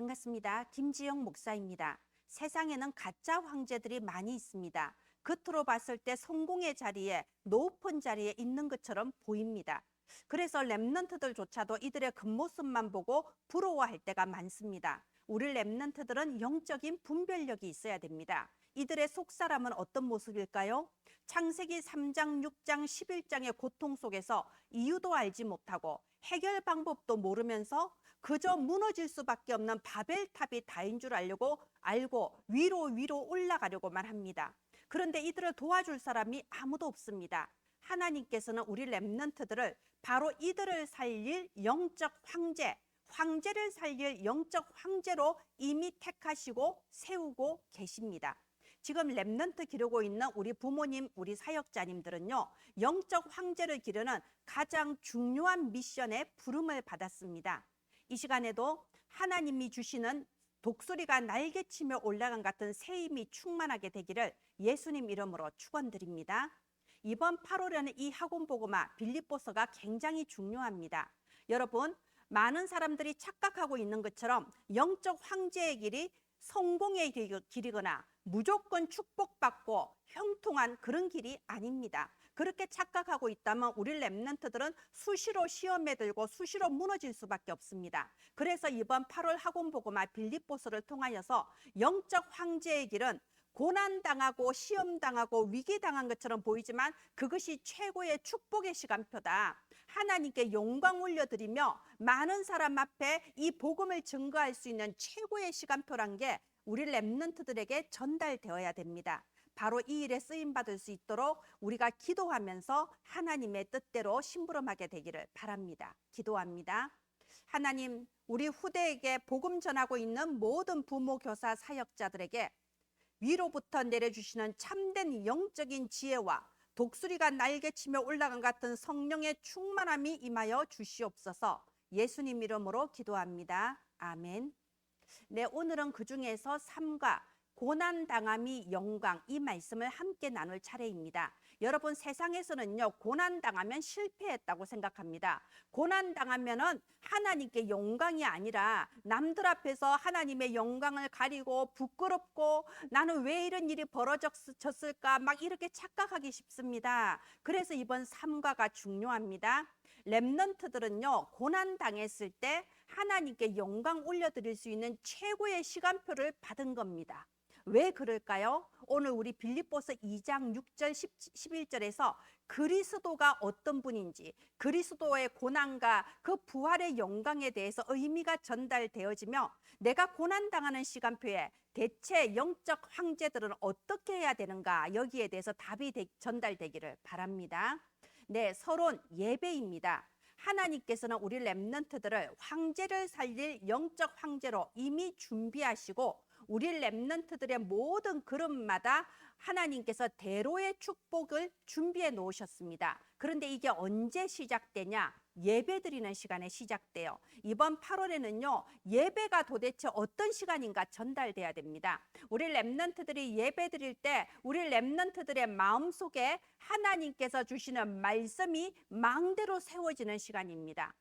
반갑습니다. 김지영 목사입니다. 세상에는 가짜 황제들이 많이 있습니다. 겉으로 봤을 때 성공의 자리에 높은 자리에 있는 것처럼 보입니다. 그래서 랩런트들조차도 이들의 겉모습만 보고 부러워할 때가 많습니다. 우리 랩런트들은 영적인 분별력이 있어야 됩니다. 이들의 속사람은 어떤 모습일까요? 창세기 3장, 6장, 11장의 고통 속에서 이유도 알지 못하고 해결 방법도 모르면서 그저 무너질 수밖에 없는 바벨탑이 다인 줄 알고 위로 올라가려고만 합니다. 그런데 이들을 도와줄 사람이 아무도 없습니다. 하나님께서는 우리 렘넌트들을 바로 이들을 살릴 영적 황제를 살릴 영적 황제로 이미 택하시고 세우고 계십니다. 지금 렘넌트 기르고 있는 우리 부모님, 우리 사역자님들은요, 영적 황제를 기르는 가장 중요한 미션에 부름을 받았습니다. 이 시간에도 하나님이 주시는 독수리가 날개치며 올라간 같은 새 힘이 충만하게 되기를 예수님 이름으로 축원드립니다. 이번 8월에는 이 학원복음화 빌립보서가 굉장히 중요합니다. 여러분, 많은 사람들이 착각하고 있는 것처럼 영적 황제의 길이 성공의 길이거나 무조건 축복받고 형통한 그런 길이 아닙니다. 그렇게 착각하고 있다면 우리 렘넌트들은 수시로 시험에 들고 수시로 무너질 수밖에 없습니다. 그래서 이번 8월 학원복음화 빌립보서를 통하여서 영적 황제의 길은 고난당하고 시험당하고 위기당한 것처럼 보이지만 그것이 최고의 축복의 시간표다. 하나님께 영광 올려드리며 많은 사람 앞에 이 복음을 증거할 수 있는 최고의 시간표란 게 우리 렘넌트들에게 전달되어야 됩니다. 바로 이 일에 쓰임받을 수 있도록 우리가 기도하면서 하나님의 뜻대로 심부름하게 되기를 바랍니다. 기도합니다. 하나님, 우리 후대에게 복음 전하고 있는 모든 부모, 교사, 사역자들에게 위로부터 내려주시는 참된 영적인 지혜와 독수리가 날개치며 올라간 같은 성령의 충만함이 임하여 주시옵소서. 예수님 이름으로 기도합니다. 아멘. 네, 오늘은 그 중에서 삶과 고난당함이 영광, 이 말씀을 함께 나눌 차례입니다. 여러분, 세상에서는요, 고난당하면 실패했다고 생각합니다. 고난당하면은 하나님께 영광이 아니라 남들 앞에서 하나님의 영광을 가리고 부끄럽고 나는 왜 이런 일이 벌어졌을까 막 이렇게 착각하기 쉽습니다. 그래서 이번 삼가가 중요합니다. 렘넌트들은요, 고난당했을 때 하나님께 영광 올려드릴 수 있는 최고의 시간표를 받은 겁니다. 왜 그럴까요? 오늘 우리 빌립보서 2장 6절 11절에서 그리스도가 어떤 분인지, 그리스도의 고난과 그 부활의 영광에 대해서 의미가 전달되어지며 내가 고난당하는 시간표에 대체 영적 황제들은 어떻게 해야 되는가, 여기에 대해서 답이 전달되기를 바랍니다. 네, 서론 예배입니다. 하나님께서는 우리 렘넌트들을 황제를 살릴 영적 황제로 이미 준비하시고 우리 렘넌트들의 모든 걸음마다 하나님께서 대로의 축복을 준비해 놓으셨습니다. 그런데 이게 언제 시작되냐? 예배드리는 시간에 시작돼요. 이번 8월에는요, 예배가 도대체 어떤 시간인가 전달돼야 됩니다. 우리 렘넌트들이 예배드릴 때 우리 렘넌트들의 마음속에 하나님께서 주시는 말씀이 망대로 세워지는 시간입니다.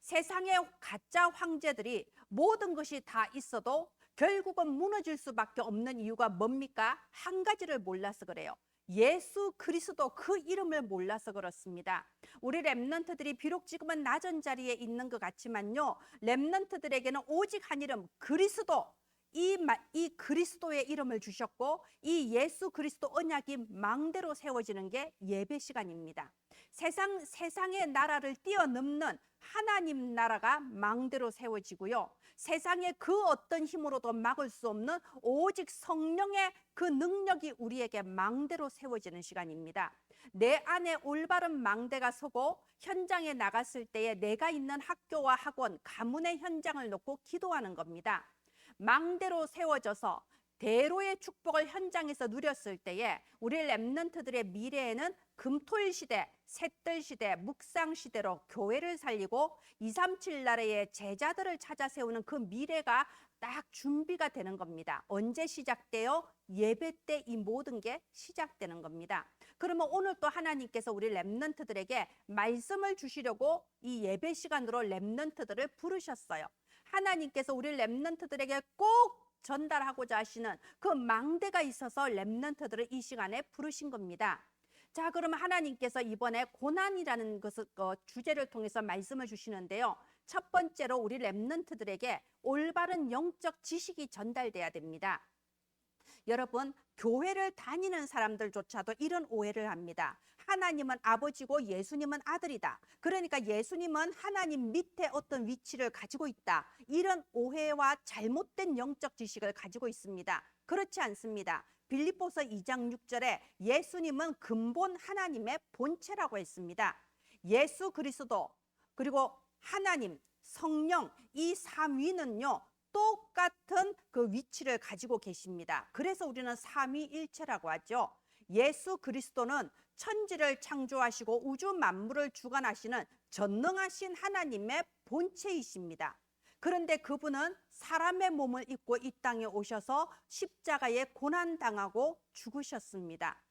세상의 가짜 황제들이 모든 것이 다 있어도 결국은 무너질 수밖에 없는 이유가 뭡니까? 한 가지를 몰라서 그래요. 예수 그리스도, 그 이름을 몰라서 그렇습니다. 우리 렘넌트들이 비록 지금은 낮은 자리에 있는 것 같지만요, 렘넌트들에게는 오직 한 이름, 그리스도, 이 그리스도의 이름을 주셨고 이 예수 그리스도 언약이 망대로 세워지는 게 예배 시간입니다. 세상의 나라를 뛰어넘는 하나님 나라가 망대로 세워지고요, 세상의 그 어떤 힘으로도 막을 수 없는 오직 성령의 그 능력이 우리에게 망대로 세워지는 시간입니다. 내 안에 올바른 망대가 서고 현장에 나갔을 때에 내가 있는 학교와 학원, 가문의 현장을 놓고 기도하는 겁니다. 망대로 세워져서 대로의 축복을 현장에서 누렸을 때에 우리 렘넌트들의 미래에는 금토일 시대, 셋들 시대, 묵상 시대로 교회를 살리고 237 나라의 제자들을 찾아 세우는 그 미래가 딱 준비가 되는 겁니다. 언제 시작돼요? 예배 때 이 모든 게 시작되는 겁니다. 그러면 오늘 또 하나님께서 우리 렘넌트들에게 말씀을 주시려고 이 예배 시간으로 렘넌트들을 부르셨어요. 하나님께서 우리 렘넌트들에게 꼭 전달하고자 하시는 그 망대가 있어서 렘넌트들을 이 시간에 부르신 겁니다. 자, 그러면 하나님께서 이번에 고난이라는 것을 주제를 통해서 말씀을 주시는데요. 첫 번째로 우리 렘넌트들에게 올바른 영적 지식이 전달돼야 됩니다. 여러분, 교회를 다니는 사람들조차도 이런 오해를 합니다. 하나님은 아버지고 예수님은 아들이다. 그러니까 예수님은 하나님 밑에 어떤 위치를 가지고 있다. 이런 오해와 잘못된 영적 지식을 가지고 있습니다. 그렇지 않습니다. 빌립보서 2장 6절에 예수님은 근본 하나님의 본체라고 했습니다. 예수 그리스도 그리고 하나님, 성령 이 삼위는요 똑같은 그 위치를 가지고 계십니다. 그래서 우리는 삼위일체라고 하죠. 예수 그리스도는 천지를 창조하시고 우주 만물을 주관하시는 전능하신 하나님의 본체이십니다. 그런데 그분은 사람의 몸을 입고 이 땅에 오셔서 십자가에 고난당하고 죽으셨습니다.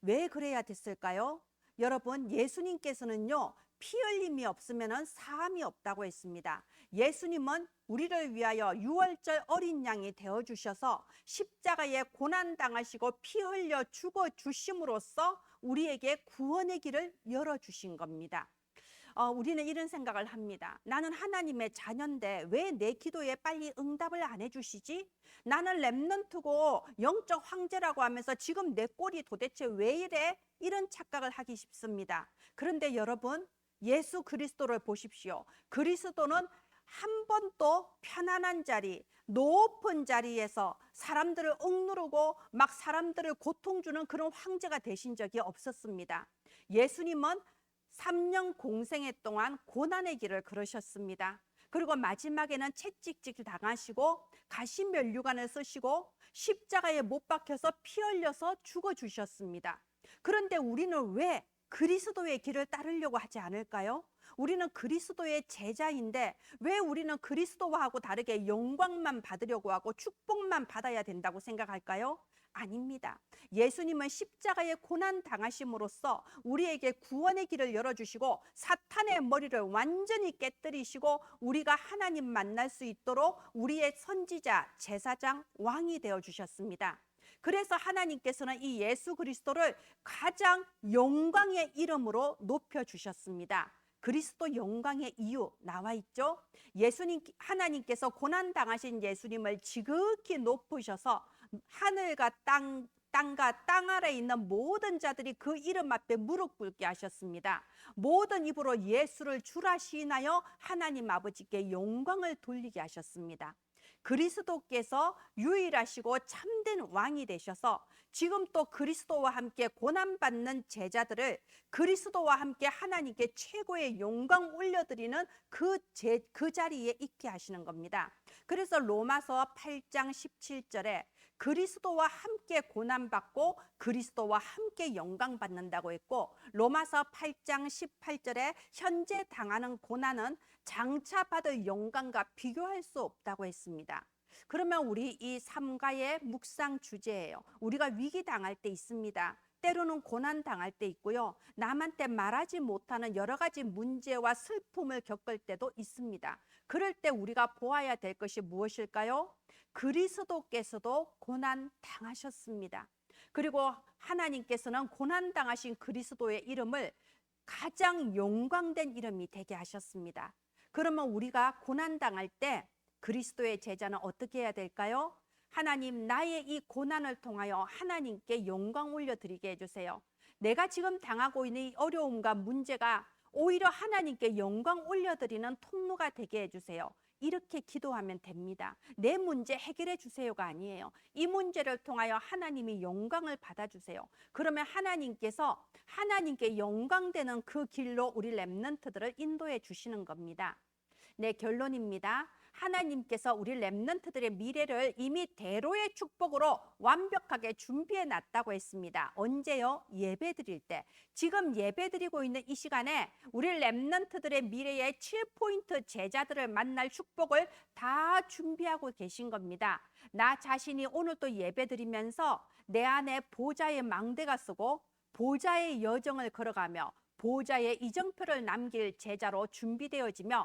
왜 그래야 됐을까요? 여러분, 예수님께서는요 피 흘림이 없으면 사함이 없다고 했습니다. 예수님은 우리를 위하여 유월절 어린 양이 되어주셔서 십자가에 고난당하시고 피 흘려 죽어주심으로써 우리에게 구원의 길을 열어주신 겁니다. 우리는 이런 생각을 합니다. 나는 하나님의 자녀인데 왜 내 기도에 빨리 응답을 안 해주시지? 나는 렘넌트고 영적 황제라고 하면서 지금 내 꼴이 도대체 왜 이래? 이런 착각을 하기 쉽습니다. 그런데 여러분, 예수 그리스도를 보십시오. 그리스도는 한 번도 편안한 자리, 높은 자리에서 사람들을 억누르고 막 사람들을 고통 주는 그런 황제가 되신 적이 없었습니다. 예수님은 3년 공생애 동안 고난의 길을 걸으셨습니다. 그리고 마지막에는 채찍질 당하시고 가시면류관을 쓰시고 십자가에 못 박혀서 피 흘려서 죽어주셨습니다. 그런데 우리는 왜 그리스도의 길을 따르려고 하지 않을까요? 우리는 그리스도의 제자인데 왜 우리는 그리스도와하고 다르게 영광만 받으려고 하고 축복만 받아야 된다고 생각할까요? 아닙니다. 예수님은 십자가에 고난 당하심으로써 우리에게 구원의 길을 열어주시고 사탄의 머리를 완전히 깨뜨리시고 우리가 하나님 만날 수 있도록 우리의 선지자, 제사장, 왕이 되어주셨습니다. 그래서 하나님께서는 이 예수 그리스도를 가장 영광의 이름으로 높여주셨습니다. 그리스도 영광의 이유 나와 있죠. 하나님께서 고난 당하신 예수님을 지극히 높으셔서 하늘과 땅과 땅 아래에 있는 모든 자들이 그 이름 앞에 무릎 꿇게 하셨습니다. 모든 입으로 예수를 주라 시인하여 하나님 아버지께 영광을 돌리게 하셨습니다. 그리스도께서 유일하시고 참된 왕이 되셔서 지금 또 그리스도와 함께 고난받는 제자들을 그리스도와 함께 하나님께 최고의 영광 올려드리는 그 자리에 있게 하시는 겁니다. 그래서 로마서 8장 17절에 그리스도와 함께 고난받고 그리스도와 함께 영광 받는다고 했고, 로마서 8장 18절에 현재 당하는 고난은 장차 받을 영광과 비교할 수 없다고 했습니다. 그러면 우리 이 삼가의 묵상 주제예요. 우리가 위기 당할 때 있습니다. 때로는 고난 당할 때 있고요. 남한테 말하지 못하는 여러 가지 문제와 슬픔을 겪을 때도 있습니다. 그럴 때 우리가 보아야 될 것이 무엇일까요? 그리스도께서도 고난 당하셨습니다. 그리고 하나님께서는 고난 당하신 그리스도의 이름을 가장 영광된 이름이 되게 하셨습니다. 그러면 우리가 고난 당할 때 그리스도의 제자는 어떻게 해야 될까요? 하나님, 나의 이 고난을 통하여 하나님께 영광 올려드리게 해주세요. 내가 지금 당하고 있는 이 어려움과 문제가 오히려 하나님께 영광 올려드리는 통로가 되게 해주세요. 이렇게 기도하면 됩니다. 내 문제 해결해 주세요가 아니에요. 이 문제를 통하여 하나님이 영광을 받아주세요. 그러면 하나님께서 하나님께 영광되는 그 길로 우리 렘넌트들을 인도해 주시는 겁니다. 네, 결론입니다. 하나님께서 우리 렘넌트들의 미래를 이미 대로의 축복으로 완벽하게 준비해 놨다고 했습니다. 언제요? 예배 드릴 때. 지금 예배 드리고 있는 이 시간에 우리 렘넌트들의 미래의 7포인트 제자들을 만날 축복을 다 준비하고 계신 겁니다. 나 자신이 오늘 또 예배 드리면서 내 안에 보좌의 망대가 서고 보좌의 여정을 걸어가며 보호자의 이정표를 남길 제자로 준비되어지며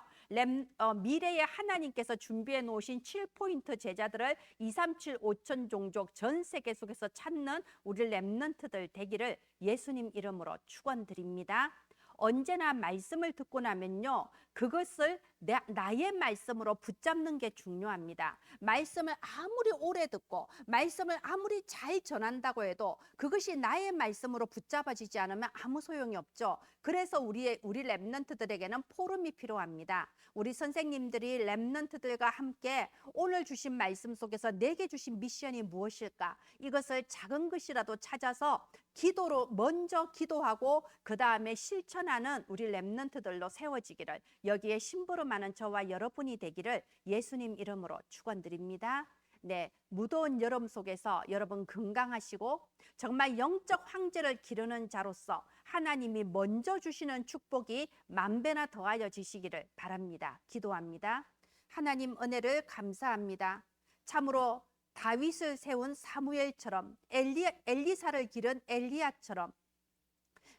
미래의 하나님께서 준비해 놓으신 7포인트 제자들을 237 5천 종족 전 세계 속에서 찾는 우리 렘넌트들 되기를 예수님 이름으로 축원드립니다. 언제나 말씀을 듣고 나면요, 그것을 나의 말씀으로 붙잡는 게 중요합니다. 말씀을 아무리 오래 듣고 말씀을 아무리 잘 전한다고 해도 그것이 나의 말씀으로 붙잡아지지 않으면 아무 소용이 없죠. 그래서 우리 렘넌트들에게는 포럼이 필요합니다. 우리 선생님들이 렘넌트들과 함께 오늘 주신 말씀 속에서 내게 주신 미션이 무엇일까? 이것을 작은 것이라도 찾아서 기도로 먼저 기도하고 그 다음에 실천하는 우리 렘넌트들로 세워지기를, 여기에 심부름하는 저와 여러분이 되기를 예수님 이름으로 축원드립니다. 네, 무더운 여름 속에서 여러분 건강하시고 정말 영적 황제를 기르는 자로서 하나님이 먼저 주시는 축복이 만배나 더하여 지시기를 바랍니다. 기도합니다. 하나님 은혜를 감사합니다. 참으로 다윗을 세운 사무엘처럼, 엘리사를 기른 엘리야처럼,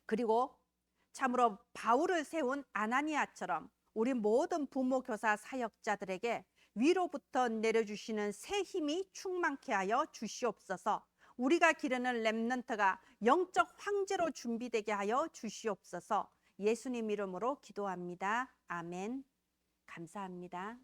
그리고 참으로 바울을 세운 아나니아처럼 우리 모든 부모, 교사, 사역자들에게 위로부터 내려주시는 새 힘이 충만케 하여 주시옵소서. 우리가 기르는 렘넌트가 영적 황제로 준비되게 하여 주시옵소서. 예수님 이름으로 기도합니다. 아멘. 감사합니다.